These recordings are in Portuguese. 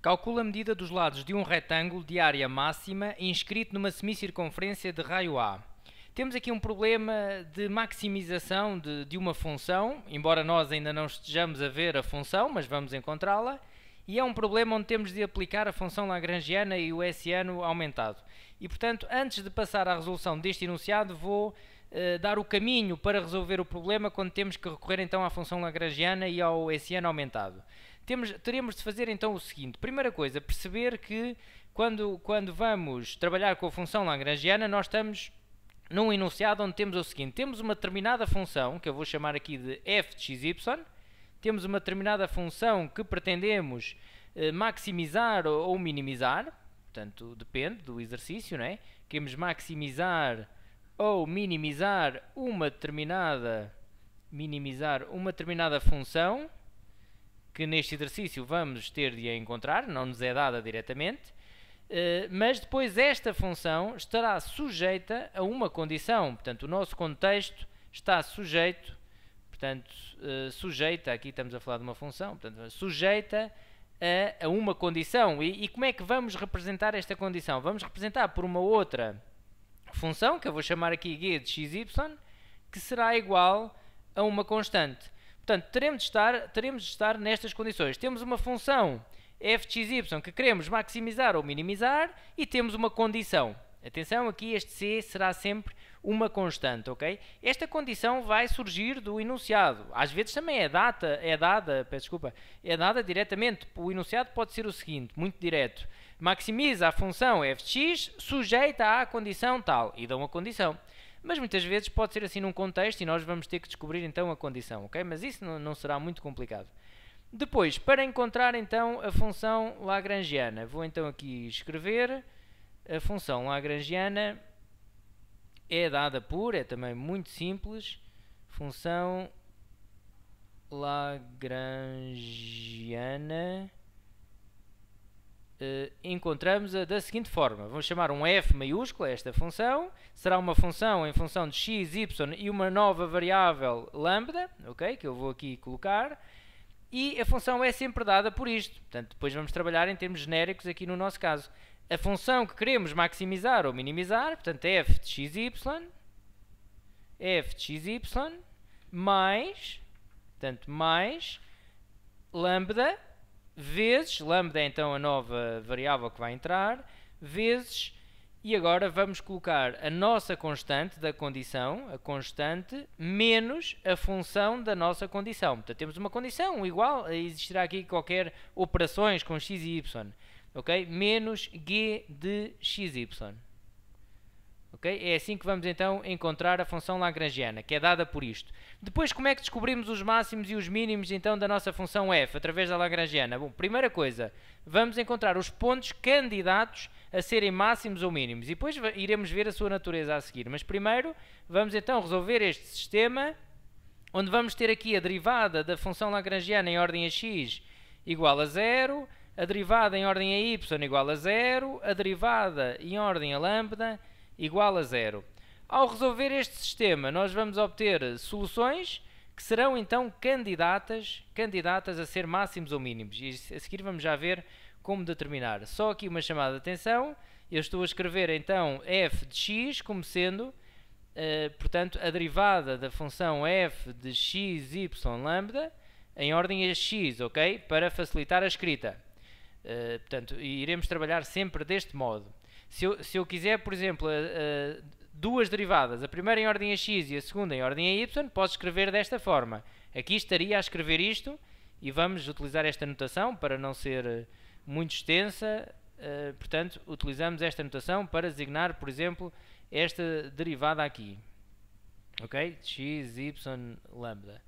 Calcula a medida dos lados de um retângulo de área máxima inscrito numa semicircunferência de raio A. Temos aqui um problema de maximização de uma função, embora nós ainda não estejamos a ver a função, mas vamos encontrá-la. E é um problema onde temos de aplicar a função lagrangiana e o hessiano aumentado. E, portanto, antes de passar à resolução deste enunciado, vou dar o caminho para resolver o problema quando temos que recorrer então à função lagrangiana e ao hessiano aumentado. Teremos de fazer então o seguinte: primeira coisa, perceber que quando vamos trabalhar com a função lagrangiana, nós estamos num enunciado onde temos o seguinte: temos uma determinada função, que eu vou chamar aqui de f de xy, temos uma determinada função que pretendemos maximizar ou minimizar, portanto depende do exercício, não é? Queremos maximizar ou minimizar uma determinada função, que neste exercício vamos ter de a encontrar, não nos é dada diretamente, mas depois esta função estará sujeita a uma condição, portanto o nosso contexto está sujeito, portanto sujeita, aqui estamos a falar de uma função, portanto sujeita a uma condição. E como é que vamos representar esta condição? Vamos representar por uma outra função, que eu vou chamar aqui g de xy, que será igual a uma constante. Portanto, teremos de estar nestas condições. Temos uma função f de xy que queremos maximizar ou minimizar e temos uma condição. Atenção, aqui este c será sempre uma constante, ok? Esta condição vai surgir do enunciado. Às vezes também é dada diretamente. O enunciado pode ser o seguinte, muito direto: maximiza a função f de x sujeita à condição tal, e dão a condição. Mas muitas vezes pode ser assim num contexto e nós vamos ter que descobrir então a condição, ok? Mas isso não será muito complicado. Depois, para encontrar então a função lagrangiana, vou então aqui escrever: a função lagrangiana é dada por, é também muito simples, função lagrangiana, encontramos-a da seguinte forma: vamos chamar um f maiúsculo a esta função, será uma função em função de x, y e uma nova variável lambda, ok, que eu vou aqui colocar, e a função é sempre dada por isto. Portanto, depois vamos trabalhar em termos genéricos aqui no nosso caso. A função que queremos maximizar ou minimizar, portanto, f de xy, mais lambda, vezes, lambda é então a nova variável que vai entrar, vezes, e agora vamos colocar a nossa constante da condição, a constante, menos a função da nossa condição. Portanto, temos uma condição igual, existirá aqui qualquer operações com x e y, ok? Menos g de xy. Okay? É assim que vamos então encontrar a função lagrangiana, que é dada por isto. Depois, como é que descobrimos os máximos e os mínimos então da nossa função f através da lagrangiana? Bom, primeira coisa, vamos encontrar os pontos candidatos a serem máximos ou mínimos e depois iremos ver a sua natureza a seguir. Mas primeiro vamos então resolver este sistema, onde vamos ter aqui a derivada da função lagrangiana em ordem a x igual a 0, a derivada em ordem a y igual a 0, a derivada em ordem a lambda igual a 0. Ao resolver este sistema, nós vamos obter soluções que serão então candidatas a ser máximos ou mínimos. E a seguir vamos já ver como determinar. Só aqui uma chamada de atenção. Eu estou a escrever então f de x como sendo, portanto, a derivada da função f de x, y, lambda em ordem a x, ok? Para facilitar a escrita. Portanto, iremos trabalhar sempre deste modo. Se eu quiser, por exemplo, duas derivadas, a primeira em ordem a x e a segunda em ordem a y, posso escrever desta forma. Aqui estaria a escrever isto e vamos utilizar esta notação para não ser muito extensa. Portanto, utilizamos esta notação para designar, por exemplo, esta derivada aqui. Ok? x, y, lambda.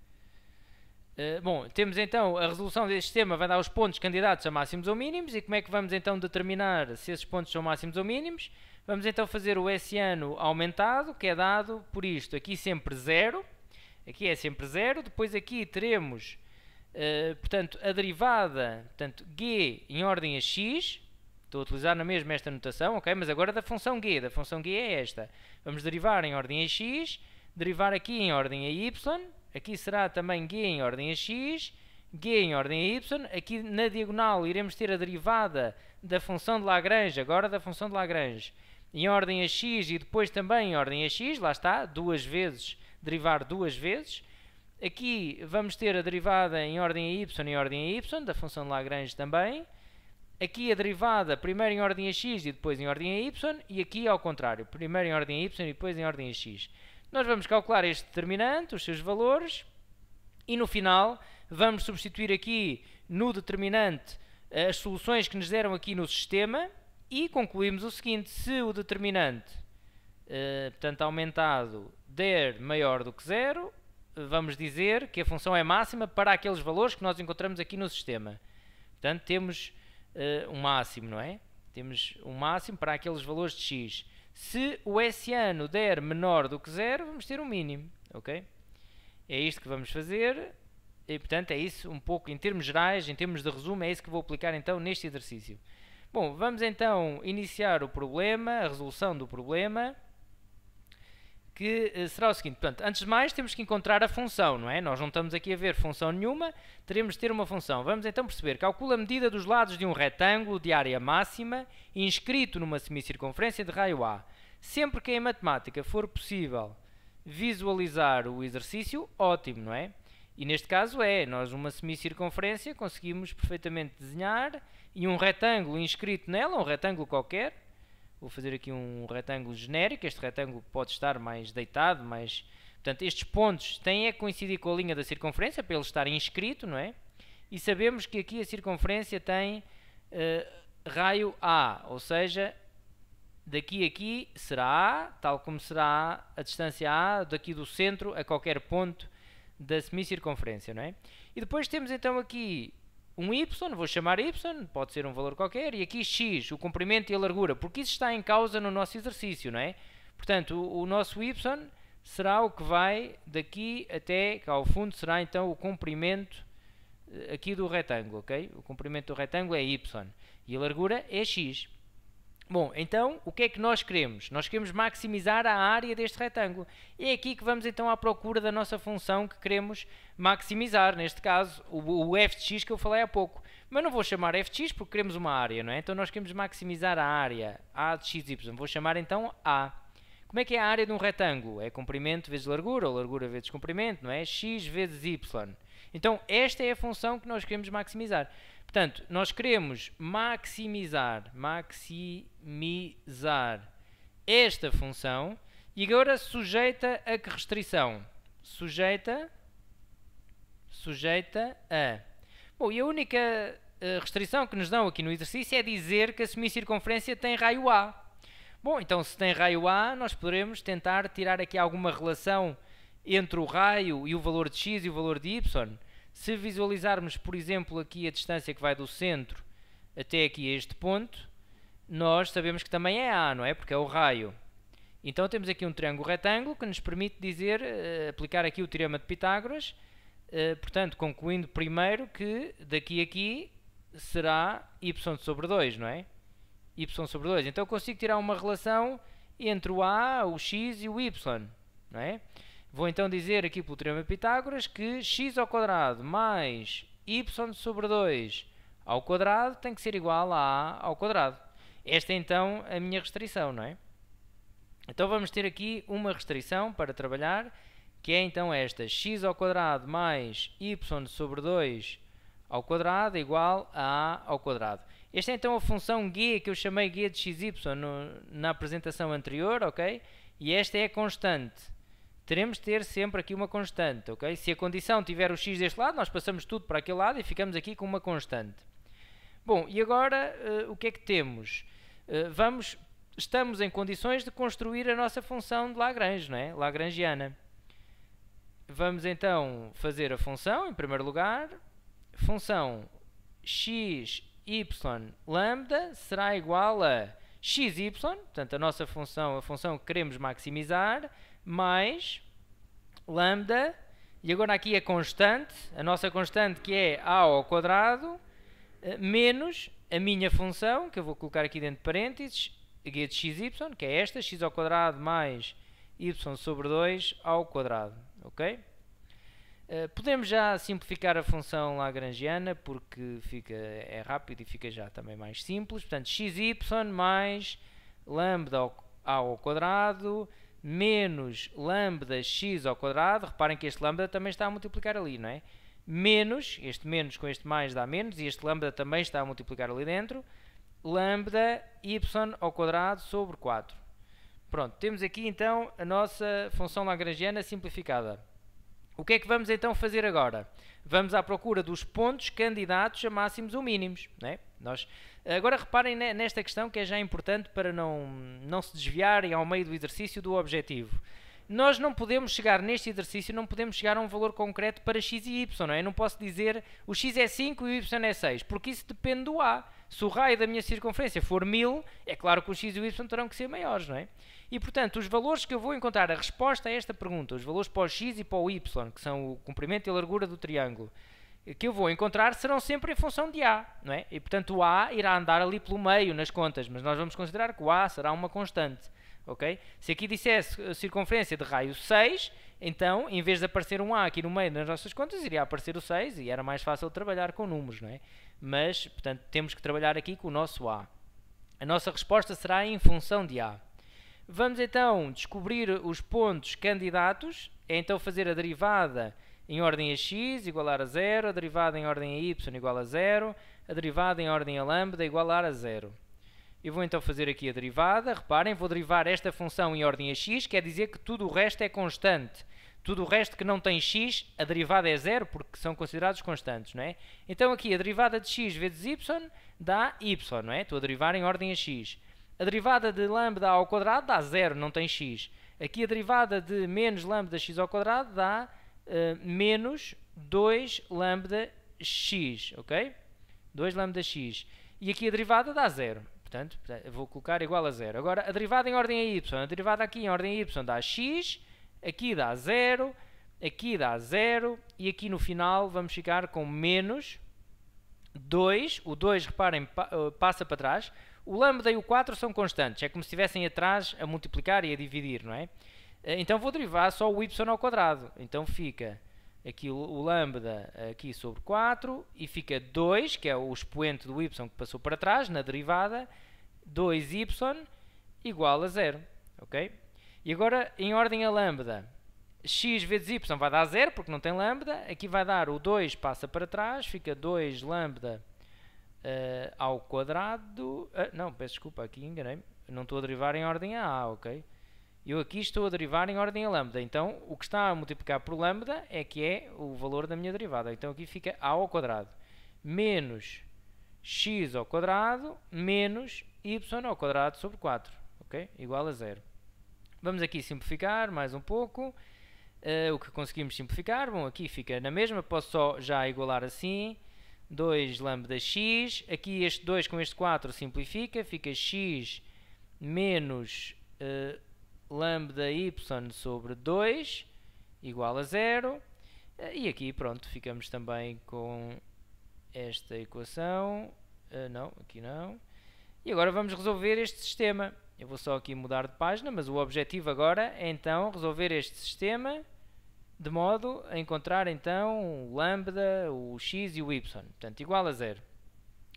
Bom, temos então a resolução deste sistema, vai dar os pontos candidatos a máximos ou mínimos. E como é que vamos então determinar se esses pontos são máximos ou mínimos? Vamos então fazer o hessiano aumentado, que é dado por isto. Aqui sempre 0, aqui é sempre 0, depois aqui teremos, portanto, a derivada, portanto, g em ordem a x, estou a utilizar na mesma esta notação, ok? Mas agora da função g é esta. Vamos derivar em ordem a x, derivar aqui em ordem a y, aqui será também g em ordem a x, g em ordem a y, aqui na diagonal iremos ter a derivada da função de Lagrange, agora da função de Lagrange, em ordem a x e depois também em ordem a x, lá está, duas vezes, derivar duas vezes. Aqui vamos ter a derivada em ordem a y e em ordem a y, da função de Lagrange também. Aqui a derivada primeiro em ordem a x e depois em ordem a y, e aqui ao contrário, primeiro em ordem a y e depois em ordem a x. Nós vamos calcular este determinante, os seus valores, e no final vamos substituir aqui no determinante as soluções que nos deram aqui no sistema e concluímos o seguinte: se o determinante, portanto aumentado, der maior do que zero, vamos dizer que a função é máxima para aqueles valores que nós encontramos aqui no sistema. Portanto, temos um máximo, não é? Temos um máximo para aqueles valores de x. Se o SN der menor do que zero, vamos ter um mínimo, ok? É isto que vamos fazer e, portanto, é isso um pouco em termos gerais, em termos de resumo, é isso que vou aplicar então neste exercício. Bom, vamos então iniciar o problema, a resolução do problema, que será o seguinte: portanto, antes de mais temos que encontrar a função, não é? Nós não estamos aqui a ver função nenhuma, teremos de ter uma função. Vamos então perceber: calcula a medida dos lados de um retângulo de área máxima inscrito numa semicircunferência de raio A. Sempre que em matemática for possível visualizar o exercício, ótimo, não é? E neste caso nós uma semicircunferência conseguimos perfeitamente desenhar e um retângulo inscrito nela, um retângulo qualquer. Vou fazer aqui um retângulo genérico. Este retângulo pode estar mais deitado, mais... Portanto, estes pontos têm que coincidir com a linha da circunferência para ele estar inscrito, não é? E sabemos que aqui a circunferência tem raio A, ou seja, daqui a aqui será A, tal como será a distância A daqui do centro a qualquer ponto da semicircunferência, não é? E depois temos então aqui um y, vou chamar y, pode ser um valor qualquer, e aqui x, o comprimento e a largura, porque isso está em causa no nosso exercício, não é? Portanto, o nosso y será o que vai daqui até cá ao fundo, será então o comprimento aqui do retângulo, ok? O comprimento do retângulo é y e a largura é x. Bom, então, o que é que nós queremos? Nós queremos maximizar a área deste retângulo. E é aqui que vamos então à procura da nossa função que queremos maximizar. Neste caso, o f de x que eu falei há pouco. Mas não vou chamar f de x porque queremos uma área, não é? Então nós queremos maximizar a área a de xy. Vou chamar então a. Como é que é a área de um retângulo? É comprimento vezes largura, ou largura vezes comprimento, não é? X vezes y. Então, esta é a função que nós queremos maximizar. Portanto, nós queremos maximizar esta função e agora sujeita a que restrição? Sujeita a... Bom, e a única restrição que nos dão aqui no exercício é dizer que a semicircunferência tem raio A. Bom, então se tem raio A, nós poderemos tentar tirar aqui alguma relação entre o raio e o valor de x e o valor de y. Se visualizarmos, por exemplo, aqui a distância que vai do centro até aqui a este ponto, nós sabemos que também é A, não é? Porque é o raio. Então temos aqui um triângulo retângulo que nos permite dizer, aplicar aqui o teorema de Pitágoras, portanto, concluindo primeiro que daqui a aqui será y sobre 2, não é? Y sobre 2. Então eu consigo tirar uma relação entre o A, o x e o y, não é? Vou então dizer aqui pelo teorema de Pitágoras que x ao quadrado mais y sobre 2 ao quadrado tem que ser igual a A ao quadrado. Esta é então a minha restrição, não é? Então vamos ter aqui uma restrição para trabalhar, que é então esta: x ao quadrado mais y sobre 2 ao quadrado igual a A ao quadrado. Esta é então a função g que eu chamei g de xy na apresentação anterior, ok? E esta é a constante. Teremos de ter sempre aqui uma constante, ok? Se a condição tiver o x deste lado, nós passamos tudo para aquele lado e ficamos aqui com uma constante. Bom, e agora o que é que temos? Estamos em condições de construir a nossa função de Lagrange, não é? Lagrangiana. Vamos então fazer a função, em primeiro lugar. Função x, y, lambda será igual a xy, portanto a nossa função, a função que queremos maximizar, mais lambda, e agora aqui a constante, a nossa constante que é a ao quadrado, menos a minha função, que eu vou colocar aqui dentro de parênteses, g de xy, que é esta, x ao quadrado mais y sobre 2 ao quadrado, ok? Podemos já simplificar a função lagrangiana porque é rápido e fica já também mais simples. Portanto, xy mais lambda ao quadrado menos lambda x ao quadrado. Reparem que este lambda também está a multiplicar ali, não é? Menos, este menos com este mais dá menos, e este lambda também está a multiplicar ali dentro. Lambda y ao quadrado sobre 4. Pronto, temos aqui então a nossa função lagrangiana simplificada. O que é que vamos então fazer agora? Vamos à procura dos pontos candidatos a máximos ou mínimos. Né? Agora reparem nesta questão que é já importante para não se desviarem ao meio do exercício do objetivo. Nós não podemos chegar neste exercício, não podemos chegar a um valor concreto para x e y. Não é? Eu não posso dizer o x é 5 e o y é 6, porque isso depende do A. Se o raio da minha circunferência for 1000, é claro que o x e o y terão que ser maiores, não é? E, portanto, os valores que eu vou encontrar, a resposta a esta pergunta, os valores para o x e para o y, que são o comprimento e a largura do triângulo, que eu vou encontrar serão sempre em função de A, não é? E, portanto, o A irá andar ali pelo meio nas contas, mas nós vamos considerar que o A será uma constante, ok? Se aqui dissesse a circunferência de raio 6, então, em vez de aparecer um A aqui no meio nas nossas contas, iria aparecer o 6 e era mais fácil trabalhar com números, não é? Mas, portanto, temos que trabalhar aqui com o nosso A. A nossa resposta será em função de A. Vamos então descobrir os pontos candidatos, é então fazer a derivada em ordem a x igualar a 0, a derivada em ordem a y igual a 0, a derivada em ordem a lambda igualar a 0. Eu vou então fazer aqui a derivada, reparem, vou derivar esta função em ordem a x, quer dizer que tudo o resto é constante. Tudo o resto que não tem x, a derivada é 0, porque são considerados constantes, não é? Então aqui a derivada de x vezes y dá y, não é? Estou a derivar em ordem a x. A derivada de lambda ao quadrado dá 0, não tem x. Aqui a derivada de menos lambda x ao quadrado dá menos 2 lambda x, ok? 2 lambda x. E aqui a derivada dá 0. Portanto, eu vou colocar igual a 0. Agora, a derivada em ordem a y. A derivada aqui em ordem a y dá x, aqui dá 0, aqui dá 0, e aqui no final vamos ficar com menos 2. O 2, reparem, passa para trás. O lambda e o 4 são constantes, é como se estivessem atrás a multiplicar e a dividir, não é? Então vou derivar só o y ao quadrado. Então fica aqui o lambda aqui sobre 4 e fica 2, que é o expoente do y que passou para trás, na derivada, 2y igual a 0, ok? E agora, em ordem a lambda, x vezes y vai dar 0, porque não tem lambda, aqui vai dar o 2 passa para trás, fica 2 lambda ao quadrado, não, peço desculpa, aqui enganei-me, não estou a derivar em ordem a A, ok? Eu aqui estou a derivar em ordem a lambda, então o que está a multiplicar por lambda é que é o valor da minha derivada, então aqui fica A ao quadrado, menos x ao quadrado, menos y ao quadrado sobre 4, ok? Igual a 0. Vamos aqui simplificar mais um pouco, o que conseguimos simplificar, bom, aqui fica na mesma, posso só já igualar assim, 2 lambda x, aqui este 2 com este 4 simplifica, fica x menos lambda y sobre 2 igual a 0, e aqui pronto, ficamos também com esta equação, não, aqui não, e agora vamos resolver este sistema. Eu vou só aqui mudar de página, mas o objetivo agora é então resolver este sistema de modo a encontrar então o lambda, o x e o y, portanto igual a 0.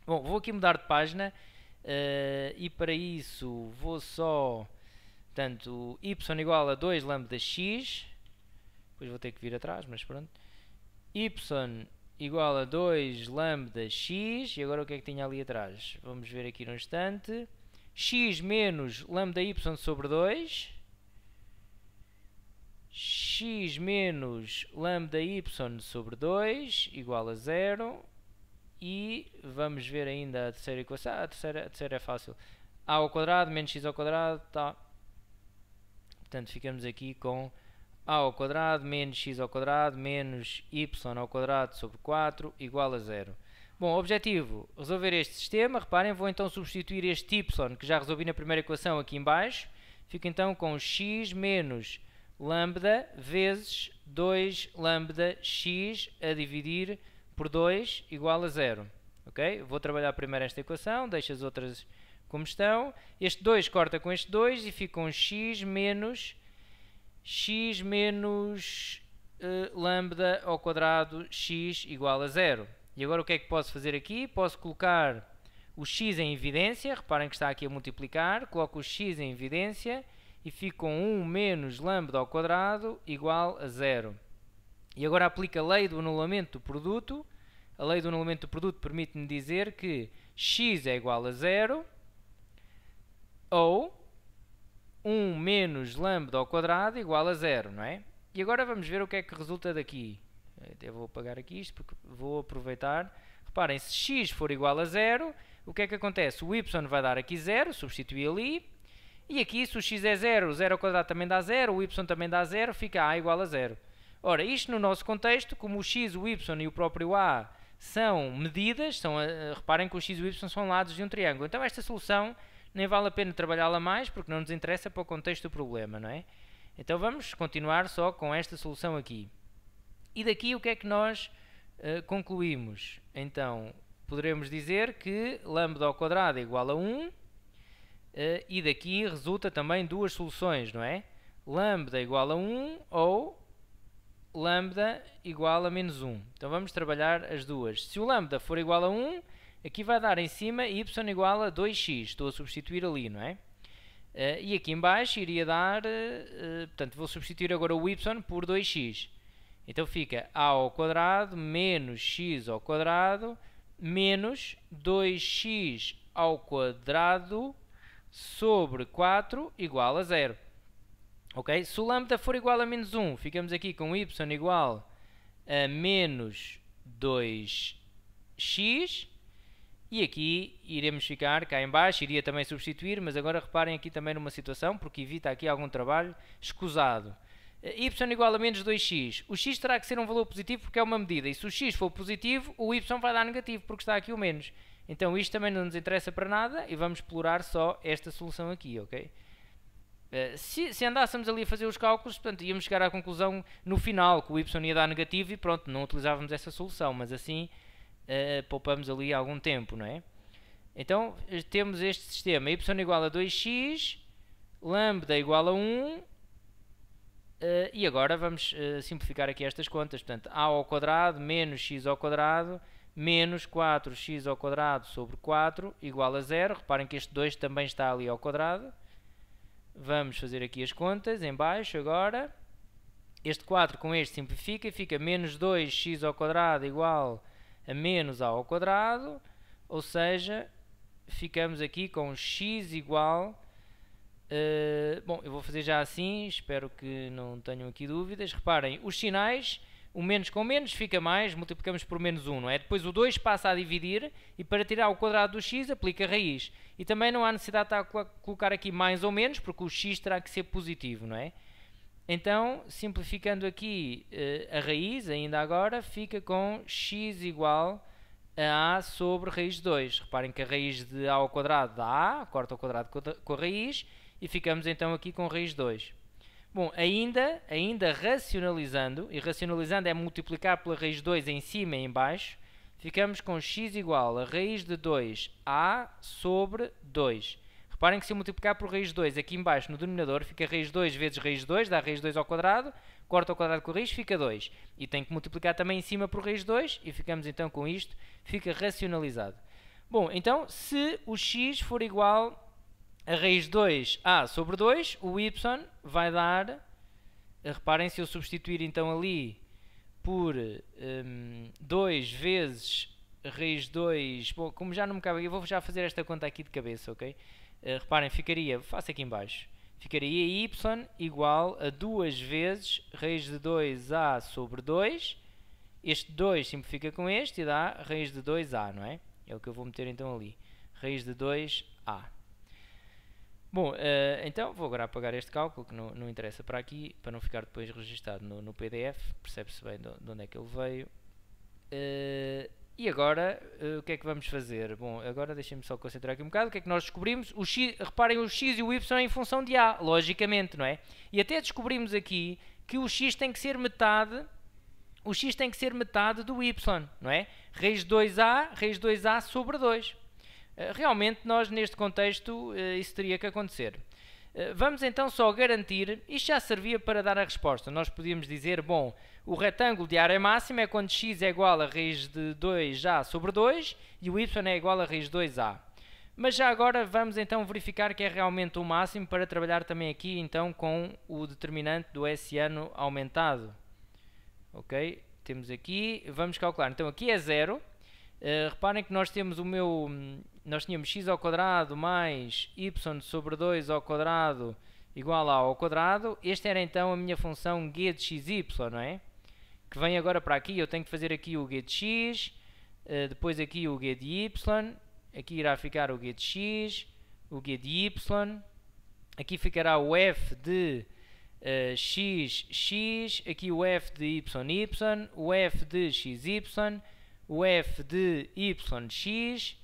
Bom, vou aqui mudar de página e para isso vou só, portanto, y igual a 2 lambda x, depois vou ter que vir atrás, mas pronto, y igual a 2 lambda x, e agora o que é que tinha ali atrás? Vamos ver aqui no instante, x menos lambda y sobre 2, x menos lambda y sobre 2 igual a 0, e vamos ver ainda a terceira equação. A terceira é fácil, a ao quadrado menos x ao quadrado, tá. Portanto ficamos aqui com a ao quadrado menos x ao quadrado menos y ao quadrado sobre 4 igual a 0. Bom, objetivo, resolver este sistema. Reparem, vou então substituir este y que já resolvi na primeira equação aqui em baixo. Fica então com x menos lambda vezes 2 lambda x a dividir por 2 igual a 0. Ok? Vou trabalhar primeiro esta equação, deixo as outras como estão. Este 2 corta com este 2 e fica com x menos lambda ao quadrado x igual a 0. E agora o que é que posso fazer aqui? Posso colocar o x em evidência, reparem que está aqui a multiplicar, coloco o x em evidência e fico com 1 menos lambda ao quadrado igual a 0. E agora aplico a lei do anulamento do produto. A lei do anulamento do produto permite-me dizer que x é igual a 0 ou 1 menos lambda ao quadrado igual a 0, não é? E agora vamos ver o que é que resulta daqui. Eu vou apagar aqui isto porque vou aproveitar. Reparem, se x for igual a 0, o que é que acontece? O y vai dar aqui 0, substitui ali. E aqui, se o x é 0, o 0 ao quadrado também dá 0, o y também dá 0, fica a igual a 0. Ora, isto no nosso contexto, como o x, o y e o próprio a são medidas, reparem que o x e o y são lados de um triângulo. Então esta solução nem vale a pena trabalhá-la mais porque não nos interessa para o contexto do problema, não é? Então vamos continuar só com esta solução aqui. E daqui o que é que nós concluímos? Então poderemos dizer que lambda ao quadrado é igual a 1 e daqui resulta também duas soluções, não é? Lambda igual a 1 ou lambda igual a menos 1. Então vamos trabalhar as duas. Se o lambda for igual a 1, aqui vai dar em cima y igual a 2x. Estou a substituir ali, não é? E aqui em baixo iria dar, portanto vou substituir agora o y por 2x. Então fica a ao quadrado menos x ao quadrado menos 2x ao quadrado sobre 4 igual a 0. Ok? Se o lambda for igual a menos 1, ficamos aqui com y igual a menos 2x. E aqui iremos ficar cá em baixo, iria também substituir, mas agora reparem aqui também numa situação, porque evita aqui algum trabalho escusado. Y igual a menos 2x. O x terá que ser um valor positivo porque é uma medida. E se o x for positivo, o y vai dar negativo porque está aqui o menos. Então isto também não nos interessa para nada e vamos explorar só esta solução aqui, ok? Se andássemos ali a fazer os cálculos, portanto, íamos chegar à conclusão no final que o y ia dar negativo e pronto, não utilizávamos essa solução, mas assim poupamos ali algum tempo, não é? Então temos este sistema, y igual a 2x, lambda igual a 1, e agora vamos simplificar aqui estas contas, portanto, a ao quadrado menos x ao quadrado menos 4x ao quadrado sobre 4 igual a 0, reparem que este 2 também está ali ao quadrado. Vamos fazer aqui as contas em baixo agora. Este 4 com este simplifica e fica menos 2x ao quadrado igual a menos a ao quadrado. Ou seja, ficamos aqui com x igual... bom, eu vou fazer já assim, espero que não tenham aqui dúvidas. Reparem, os sinais, o menos com menos fica mais, multiplicamos por menos 1, não é? Depois o 2 passa a dividir e para tirar o quadrado do x aplica a raiz. E também não há necessidade de colocar aqui mais ou menos, porque o x terá que ser positivo, não é? Então, simplificando aqui a raiz, ainda agora, fica com x igual a sobre raiz de 2. Reparem que a raiz de a ao quadrado dá a, corta o quadrado com a raiz, e ficamos então aqui com raiz de 2. Bom, ainda racionalizando, e racionalizando é multiplicar pela raiz de 2 em cima e em baixo, ficamos com x igual a raiz de 2a sobre 2. Reparem que se eu multiplicar por raiz de 2 aqui em baixo no denominador, fica raiz de 2 vezes raiz de 2, dá raiz de 2 ao quadrado, corta ao quadrado com a raiz, fica 2. E tenho que multiplicar também em cima por raiz de 2, e ficamos então com isto, fica racionalizado. Bom, então, se o x for igual a raiz de 2a sobre 2, o y vai dar, reparem, se eu substituir então ali por 2 vezes raiz de 2, bom, como já não me cabe, eu vou já fazer esta conta aqui de cabeça, ok? Reparem, ficaria, faço aqui em baixo, ficaria y igual a 2 vezes raiz de 2a sobre 2, este 2 simplifica com este e dá raiz de 2a, não é? É o que eu vou meter então ali, raiz de 2a. Bom, então vou agora apagar este cálculo, que não interessa para aqui, para não ficar depois registado no PDF, percebe-se bem de onde é que ele veio. E agora, o que é que vamos fazer? Bom, agora deixem-me só concentrar aqui um bocado. O que é que nós descobrimos? O x, reparem, o x e o y em função de a, logicamente, não é? E até descobrimos aqui que o x tem que ser metade, do y, não é? Raiz de 2a sobre 2. Realmente, nós neste contexto, isso teria que acontecer. Vamos então só garantir, isto já servia para dar a resposta, nós podíamos dizer, bom, o retângulo de área máxima é quando x é igual a raiz de 2a sobre 2 e o y é igual a raiz de 2a. Mas já agora vamos então verificar que é realmente o máximo para trabalhar também aqui então com o determinante do SN aumentado. Ok? Temos aqui, vamos calcular, então aqui é 0. Reparem que nós temos nós tínhamos x ao quadrado mais y sobre 2 ao quadrado igual a ao quadrado. Esta era então a minha função g de xy, não é? Que vem agora para aqui, eu tenho que fazer aqui o g de x, depois aqui o g de y, aqui irá ficar o g de x, o g de y, aqui ficará o f de x, x, aqui o f de y, y, o f de x, y, o f de y, x,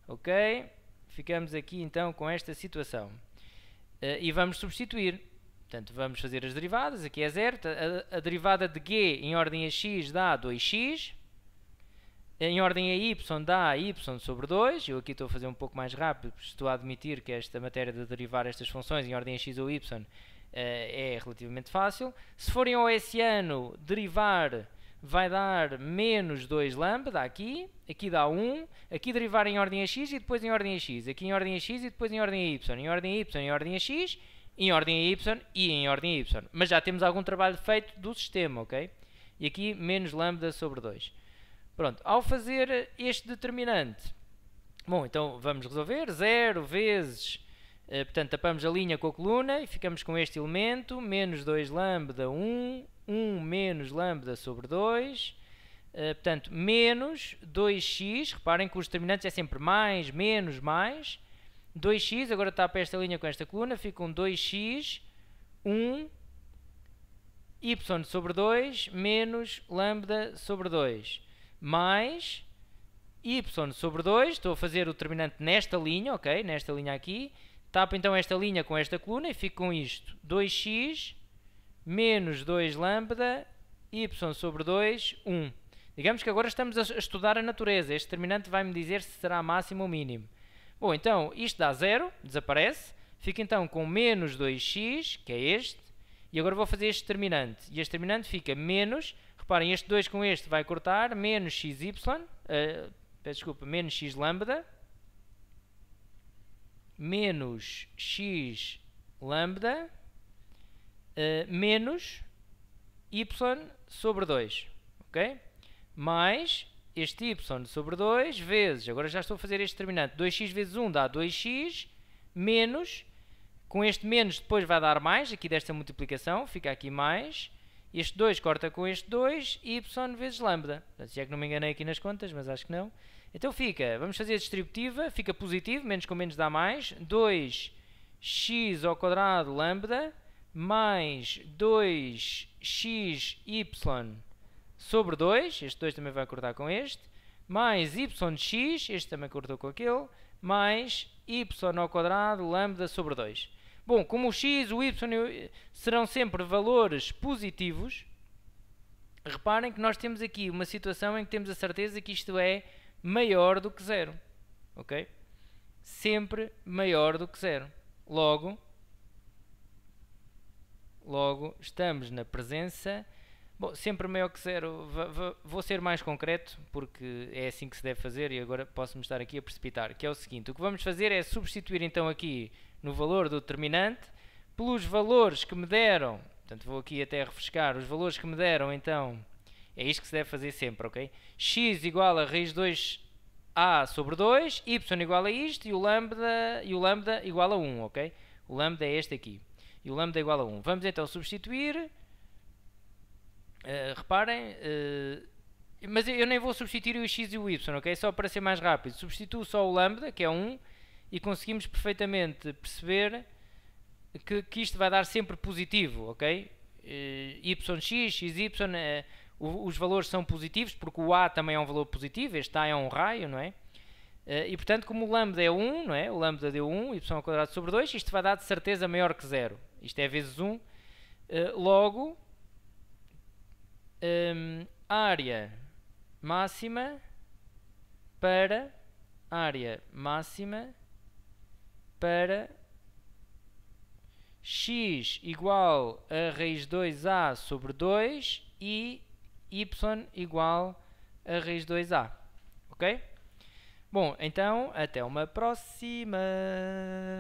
ok? Ficamos aqui então com esta situação. E vamos substituir. Portanto, vamos fazer as derivadas, aqui é 0, a derivada de g em ordem a x dá 2x, em ordem a y dá y sobre 2, eu aqui estou a fazer um pouco mais rápido, estou a admitir que esta matéria de derivar estas funções em ordem a x ou y é relativamente fácil. Se forem ao hessiano, derivar vai dar menos 2 lambda aqui, aqui dá 1, aqui derivar em ordem a x e depois em ordem a x, aqui em ordem a x e depois em ordem a y, em ordem a y, em ordem a x, em ordem a y e em ordem a y. Mas já temos algum trabalho feito do sistema, ok? E aqui menos lambda sobre 2. Pronto, ao fazer este determinante, bom, então vamos resolver, 0 vezes, portanto tapamos a linha com a coluna e ficamos com este elemento, menos 2 lambda 1, 1 menos lambda sobre 2, portanto menos 2x, reparem que os determinantes é sempre mais, menos, mais, 2x, agora tapa esta linha com esta coluna, fica um 2x, 1, y sobre 2, menos lambda sobre 2, mais y sobre 2, estou a fazer o determinante nesta linha, ok, nesta linha aqui, tapo então esta linha com esta coluna e fico com isto, 2x, menos 2 lambda, y sobre 2, 1. Digamos que agora estamos a estudar a natureza, este determinante vai-me dizer se será máximo ou mínimo. Bom, então isto dá 0, desaparece, fica então com menos 2x, que é este, e agora vou fazer este determinante, e este determinante fica menos, reparem, este 2 com este vai cortar, menos xy, peço desculpa, menos x lambda, menos x lambda, menos y sobre 2, ok? Mais este y sobre 2 vezes, agora já estou a fazer este determinante, 2x vezes 1 dá 2x, menos, com este menos depois vai dar mais, aqui desta multiplicação, fica aqui mais, este 2 corta com este 2, y vezes lambda. Se é que não me enganei aqui nas contas, mas acho que não. Então fica, vamos fazer a distributiva, fica positivo, menos com menos dá mais, 2x ao quadrado lambda, mais 2xy sobre 2, este 2 também vai cortar com este, mais yx, este também cortou com aquele, mais y ao quadrado lambda sobre 2. Bom, como o x, o y serão sempre valores positivos, reparem que nós temos aqui uma situação em que temos a certeza que isto é maior do que 0. Ok? Sempre maior do que 0. Logo, estamos na presença... Bom, sempre maior que 0, vou ser mais concreto, porque é assim que se deve fazer e agora posso-me estar aqui a precipitar, que é o seguinte, o que vamos fazer é substituir então aqui no valor do determinante, pelos valores que me deram, portanto vou aqui até refrescar, os valores que me deram então, é isto que se deve fazer sempre, ok? X igual a raiz 2a sobre 2, y igual a isto e o lambda igual a 1, ok? O lambda é este aqui, e o lambda é igual a 1. Vamos então substituir... reparem, mas eu nem vou substituir o x e o y, ok? Só para ser mais rápido. Substituo só o lambda, que é 1, e conseguimos perfeitamente perceber que isto vai dar sempre positivo, ok? Yx, xy, os valores são positivos, porque o a também é um valor positivo, este a é um raio, não é? E portanto, como o lambda é 1, não é? O lambda deu 1, y ao quadrado sobre 2, isto vai dar de certeza maior que 0. Isto é vezes 1. Logo... área máxima para x igual a raiz 2a sobre 2 e y igual a raiz 2a. Ok? Bom, então até uma próxima!